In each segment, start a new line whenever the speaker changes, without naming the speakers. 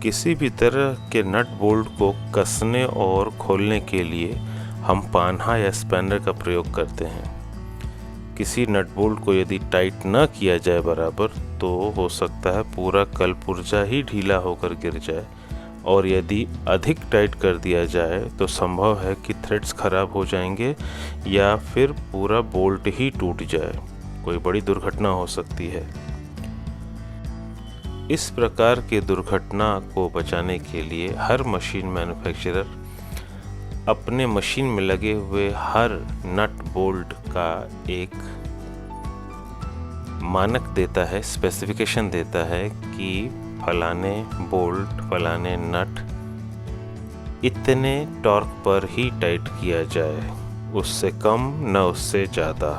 किसी भी तरह के नट बोल्ट को कसने और खोलने के लिए हम पान्हा या स्पैनर का प्रयोग करते हैं। किसी नट बोल्ट को यदि टाइट न किया जाए बराबर तो हो सकता है पूरा कलपुर्जा ही ढीला होकर गिर जाए, और यदि अधिक टाइट कर दिया जाए तो संभव है कि थ्रेड्स खराब हो जाएंगे या फिर पूरा बोल्ट ही टूट जाए। कोई बड़ी दुर्घटना हो सकती है। इस प्रकार के दुर्घटना को बचाने के लिए हर मशीन मैन्युफैक्चरर अपने मशीन में लगे हुए हर नट बोल्ट का एक मानक देता है, स्पेसिफिकेशन देता है कि फलाने बोल्ट, फलाने नट इतने टॉर्क पर ही टाइट किया जाए, उससे कम न उससे ज़्यादा।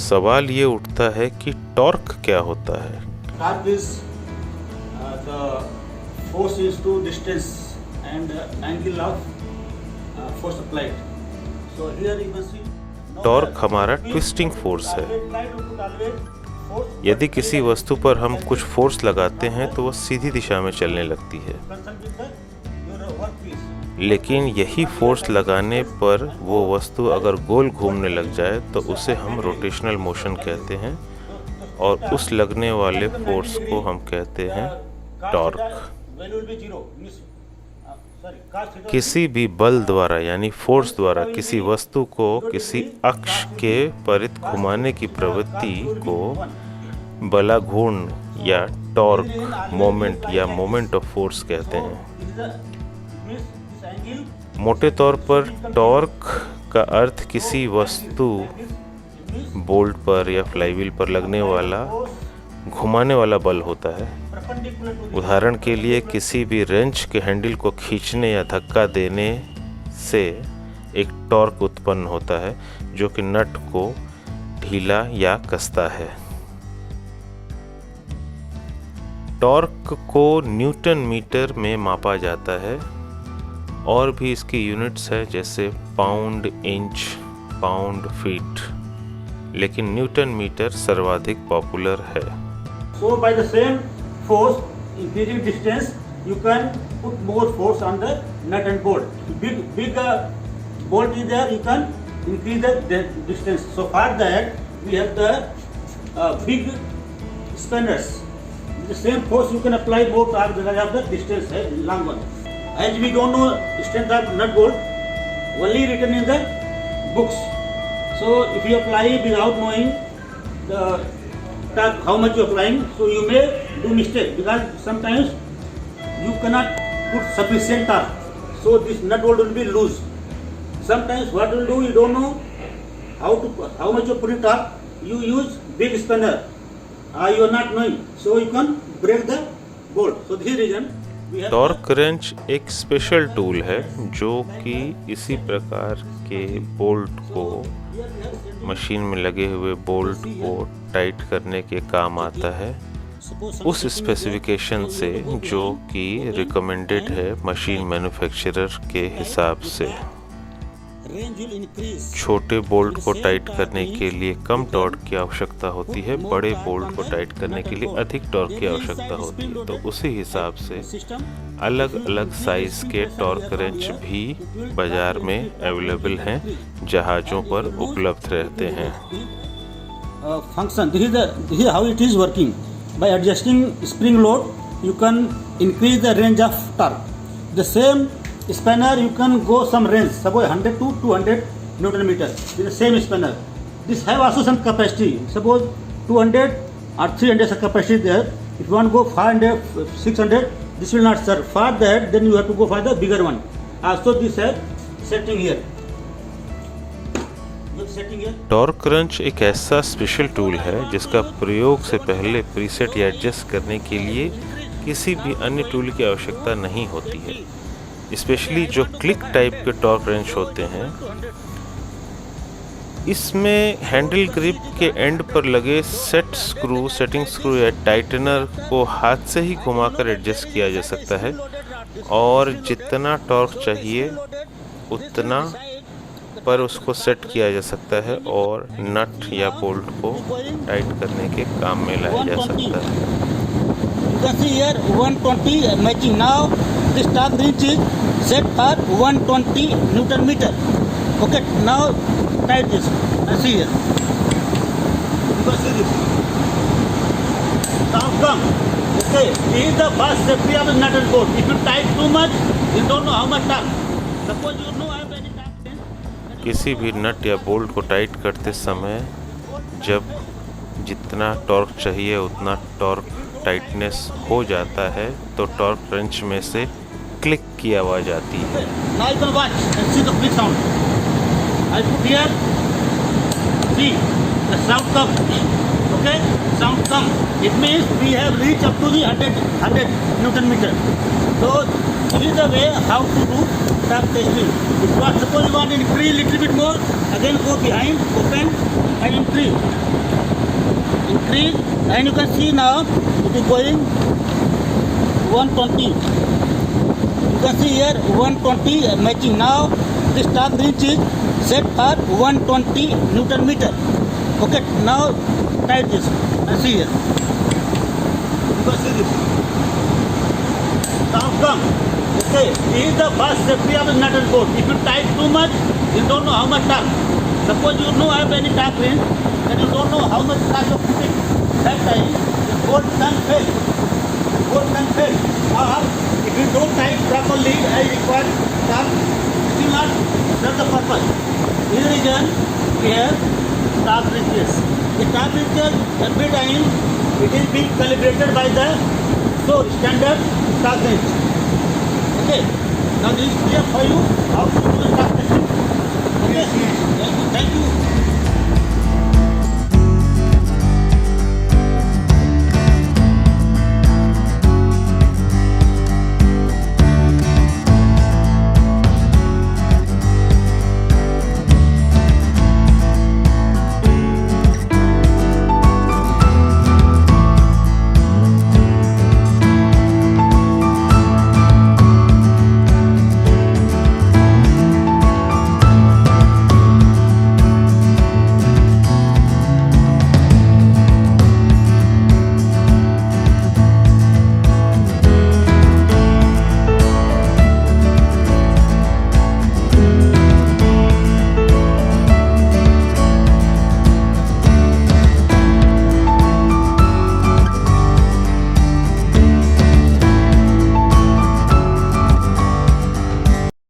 सवाल ये उठता है कि टॉर्क क्या होता है?
Torque is the force is to distance and angle of force applied. So here you can see.
Torque हमारा ट्विस्टिंग फोर्स है। यदि किसी वस्तु पर हम कुछ फोर्स लगाते हैं तो वह सीधी दिशा में चलने लगती है, लेकिन यही फोर्स लगाने पर वो वस्तु अगर गोल घूमने लग जाए तो उसे हम रोटेशनल मोशन कहते हैं, और उस लगने वाले फोर्स को हम कहते हैं टॉर्क। किसी भी बल द्वारा यानी फोर्स द्वारा किसी वस्तु को किसी अक्ष के परित घुमाने की प्रवृत्ति को बलाघूर्ण या टॉर्क मोमेंट या मोमेंट ऑफ फोर्स कहते हैं। मोटे तौर पर टॉर्क का अर्थ किसी वस्तु बोल्ट पर या फ्लाईव्हील पर लगने वाला घुमाने वाला बल होता है। उदाहरण के लिए किसी भी रेंच के हैंडल को खींचने या धक्का देने से एक टॉर्क उत्पन्न होता है जो कि नट को ढीला या कसता है। टॉर्क को न्यूटन मीटर में मापा जाता है, और भी इसकी यूनिट्स है जैसे पाउंड, इंच, पाउंड, फीट, लेकिन न्यूटन मीटर सर्वाधिक पॉपुलर है।
So by the same force, increasing distance, you can put more force on the nut and bolt. Big bolt is there, you can increase the distance. So for that, we have the big spanners. The same force you can apply more torque because of the distance है long one. As we don't know strength of nut bolt, only written in the books. So if you apply without knowing the torque, how much you applying, so you may do mistake because sometimes you cannot put sufficient torque. So this nut bolt will be loose. Sometimes what you will do, you don't know how much you put in torque. You use big spanner. You are not knowing, so you can break the bolt. So this reason.
Torque wrench एक special tool है जो कि इसी प्रकार के bolt को, machine में लगे हुए बोल्ट को टाइट करने के काम आता है, उस स्पेसिफिकेशन से जो कि रिकमेंडेड है मशीन मैन्युफैक्चरर के हिसाब से। छोटे बोल्ट को टाइट करने के लिए कम टॉर्क की आवश्यकता होती है, बड़े बोल्ट को टाइट करने के लिए अधिक टॉर्क की आवश्यकता होती है। तो उसी हिसाब से अलग अलग साइज के टॉर्क रेंच भी बाजार में अवेलेबल हैं, जहाज़ों पर उपलब्ध रहते हैं।
Function, this is how it is working. By adjusting spring load, you can increase the range of torque. The same spanner you can go some range, suppose 100 to 200 Newton meter with the same spanner. This have also some capacity, suppose 200 or 300 capacity there. If you want to go 500, 600, this will not serve. For that, then you have to go for the bigger one. So this have setting here.
Torque wrench एक ऐसा special tool है जिसका प्रयोग से पहले preset या adjust करने के लिए किसी भी अन्य टूल की आवश्यकता नहीं होती है। स्पेशली जो क्लिक टाइप के टॉर्क रेंच होते हैं, इसमें हैंडल ग्रिप के एंड पर लगे सेटिंग स्क्रू या टाइटनर को हाथ से ही घुमाकर एडजस्ट किया जा सकता है, और जितना टॉर्क चाहिए उतना पर उसको सेट किया जा सकता है और नट या बोल्ट को टाइट करने के काम में लाया जा सकता है।
You can see here 120 matching. Now this top wrench is set for 120 Newton meter. Okay, now tight this and see here. You can see this. Now come. Okay, this is the first safety of the nut and bolt. If you tight too much, you don't know how much torque. Suppose you know I have any torque.
किसी भी नट या bolt को tight करते समय जब जितना torque चाहिए उतना टॉर्क टाइटनेस हो जाता है तो टॉर्क रेंच में से क्लिक की आवाज़ आती है।
Now you can watch and see the click sound. I put here. See the sound come. Okay, sound come. It means we have reached up to the 100 Newton meter. So this is the way how to do torque testing. If you are suppose you want to increase little bit more, again go behind, open and increase. Increase and you can see now it is going 120. You can see here 120 matching. Now this torque wrench is set for 120 Newton meter. Okay, now tight this and see here. You can see this. Now come. Okay, this is the first safety of the nut and bolt. If you tight too much, you don't know how much torque. Suppose you know I have any torque wrench, and you don't know how much torque you put it. That time the bolt can fail. The bolt can fail. Or if you don't tight properly as required torque, it will not serve the purpose. This reason we have torque wrenches. The torque wrenches every time it is being calibrated by the standard torque wrench. Okay. Now this is clear for you how to do the torque testing. Okay. Thank you.